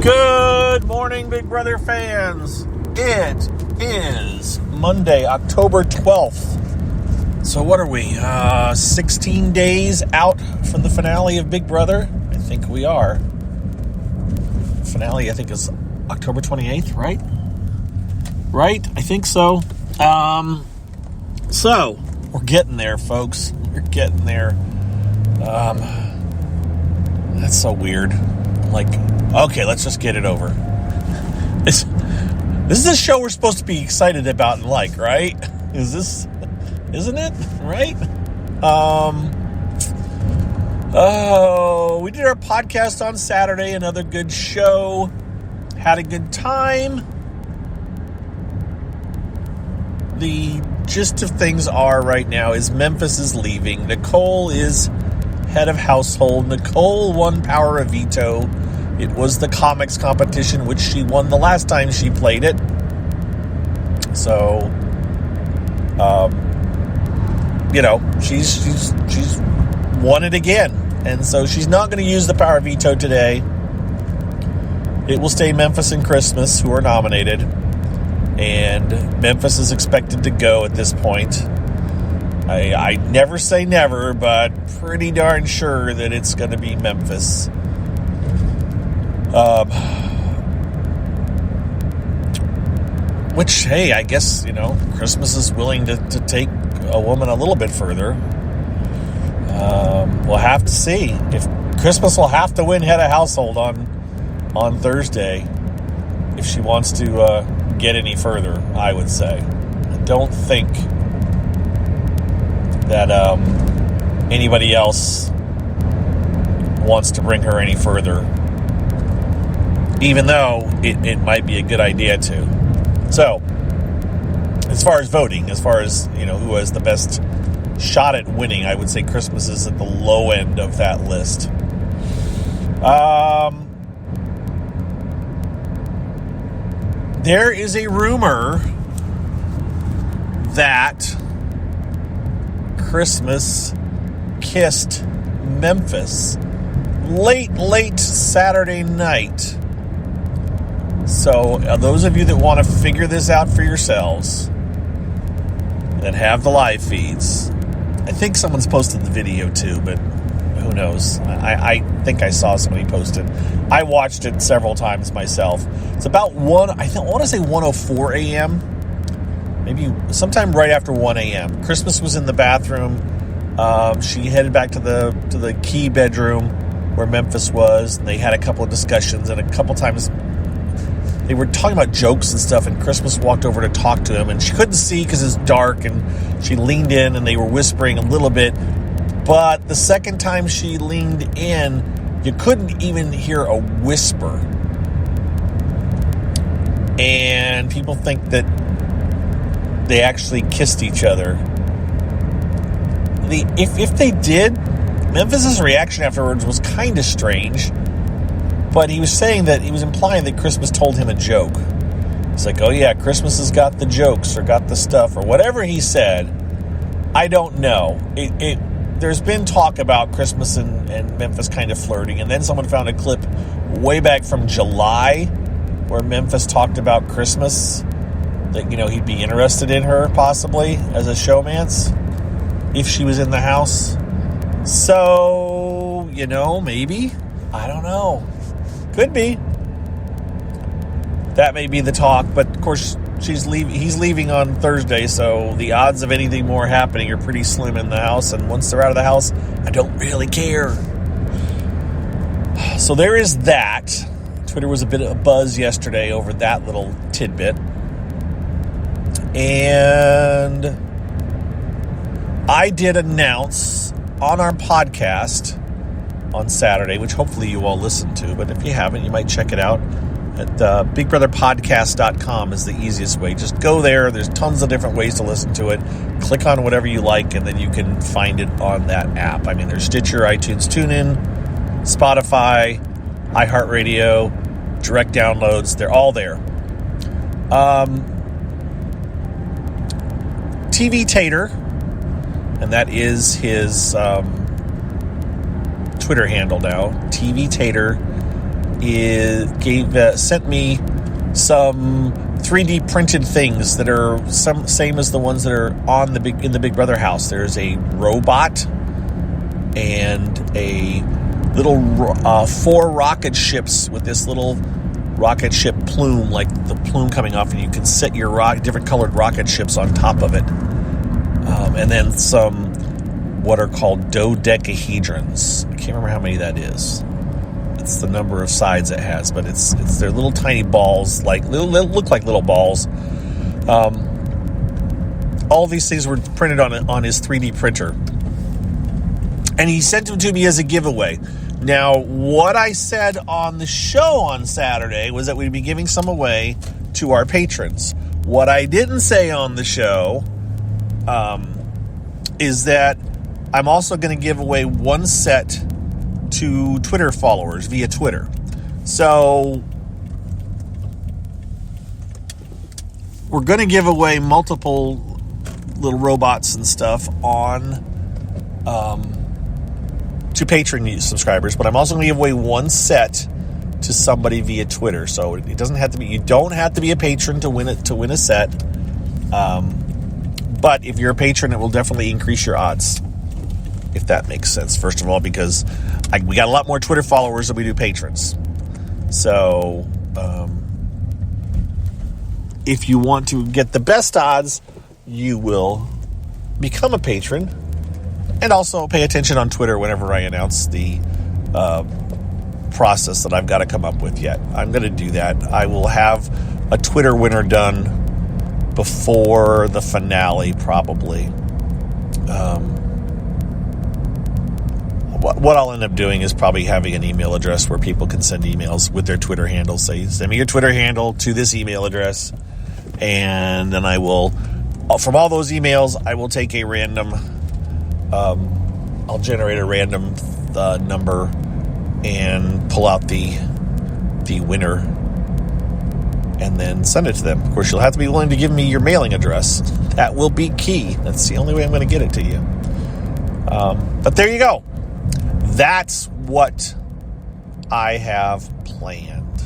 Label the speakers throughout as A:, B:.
A: Good morning, Big Brother fans. It is Monday, October 12th. So what are we, 16 days out from the finale of Big Brother? I think we are. Finale, I think, is October 28th, right? Right? I think so. So, we're getting there, folks. We're getting there. That's so weird. Like, okay, let's just get it over. This is a show we're supposed to be excited about and like, right? Isn't it? Right? We did our podcast on Saturday, another good show. Had a good time. The gist of things are right now is Memphis is leaving. Nicole is head of household. Nicole won Power of Veto. It was the comics competition, which she won the last time she played it. So, she's won it again. And so she's not going to use the Power of Veto today. It will stay Memphis and Christmas, who are nominated. And Memphis is expected to go at this point. I never say never, but pretty darn sure that it's going to be Memphis. Which, hey, I guess, Christmas is willing to take a woman a little bit further. We'll have to see. If Christmas will have to win head of household on Thursday if she wants to get any further, I would say. I don't think that anybody else wants to bring her any further, even though it might be a good idea to. So, as far as voting, as far as, who has the best shot at winning, I would say Christmas is at the low end of that list. There is a rumor that Christmas kissed Memphis late Saturday night. So, those of you that want to figure this out for yourselves, that have the live feeds, I think someone's posted the video too, but who knows? I think I saw somebody post it. I watched it several times myself. It's about I want to say 1:04 a.m., maybe sometime right after 1 a.m. Christmas was in the bathroom. She headed back to the key bedroom where Memphis was, and they had a couple of discussions, and a couple times they were talking about jokes and stuff, and Christmas walked over to talk to him, and she couldn't see because it's dark, and she leaned in, and they were whispering a little bit, but the second time she leaned in, you couldn't even hear a whisper. And people think that they actually kissed each other. If they did, Memphis's reaction afterwards was kind of strange. But he was saying that he was implying that Christmas told him a joke. It's like, oh yeah, Christmas has got the jokes or got the stuff or whatever he said. I don't know. There's been talk about Christmas and Memphis kind of flirting, and then someone found a clip way back from July where Memphis talked about Christmas, that, he'd be interested in her possibly as a showmance if she was in the house. So, maybe. I don't know. Could be. That may be the talk, but of course he's leaving on Thursday, so the odds of anything more happening are pretty slim in the house, and once they're out of the house, I don't really care. So there is that. Twitter was a bit of a buzz yesterday over that little tidbit. And I did announce on our podcast on Saturday, which hopefully you all listened to, but if you haven't, you might check it out at BigBrotherPodcast.com is the easiest way. Just go there. There's tons of different ways to listen to it. Click on whatever you like, and then you can find it on that app. I mean, there's Stitcher, iTunes, TuneIn, Spotify, iHeartRadio, direct downloads. They're all there. TV Tater, and that is his Twitter handle now, TV Tater, sent me some 3D printed things that are same as the ones that are in the Big Brother house. There's a robot and a little 4 rocket ships with this little rocket ship plume, like the plume coming off, and you can set your different colored rocket ships on top of it. And then some what are called dodecahedrons. I can't remember how many that is. It's the number of sides it has, but it's their little tiny balls, look like little balls. All these things were printed on his 3D printer, and he sent them to me as a giveaway. Now, what I said on the show on Saturday was that we'd be giving some away to our patrons. What I didn't say on the show is that I'm also going to give away one set to Twitter followers via Twitter. So we're going to give away multiple little robots and stuff on to Patreon subscribers, but I'm also going to give away one set to somebody via Twitter. So it doesn't have to be, you don't have to be a patron to win a set. But if you're a patron, it will definitely increase your odds, if that makes sense. First of all, because we got a lot more Twitter followers than we do patrons. So if you want to get the best odds, you will become a patron. And also pay attention on Twitter whenever I announce the process that I've got to come up with yet. I'm going to do that. I will have a Twitter winner done before the finale, probably. What I'll end up doing is probably having an email address where people can send emails with their Twitter handles. Say, send me your Twitter handle to this email address. And then I will, from all those emails, I will take a random... I'll generate a random number and pull out the winner and then send it to them. Of course, you'll have to be willing to give me your mailing address. That will be key. That's the only way I'm going to get it to you. But there you go. That's what I have planned.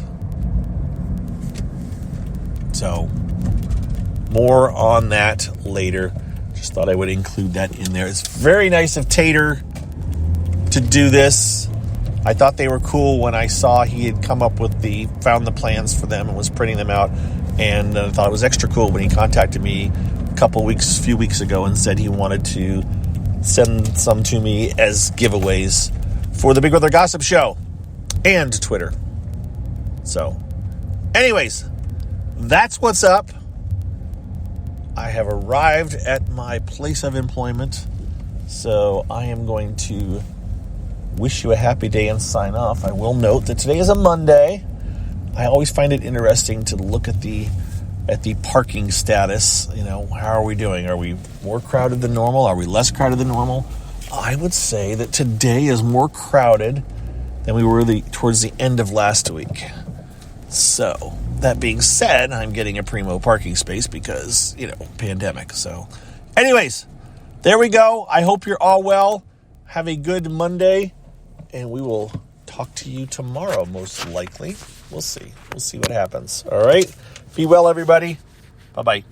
A: So, more on that later. Just thought I would include that in there. It's very nice of Tater to do this. I thought they were cool when I saw he had come up with found the plans for them and was printing them out. And I thought it was extra cool when he contacted me a few weeks ago and said he wanted to send some to me as giveaways for the Big Brother Gossip Show and Twitter. So, anyways, that's what's up. I have arrived at my place of employment, so I am going to wish you a happy day and sign off. I will note that today is a Monday. I always find it interesting to look at the parking status. You know, how are we doing? Are we more crowded than normal? Are we less crowded than normal? I would say that today is more crowded than we were towards the end of last week. So, that being said, I'm getting a primo parking space because, pandemic. So, anyways, there we go. I hope you're all well. Have a good Monday, and we will talk to you tomorrow, most likely. We'll see. We'll see what happens. All right? Be well, everybody. Bye-bye.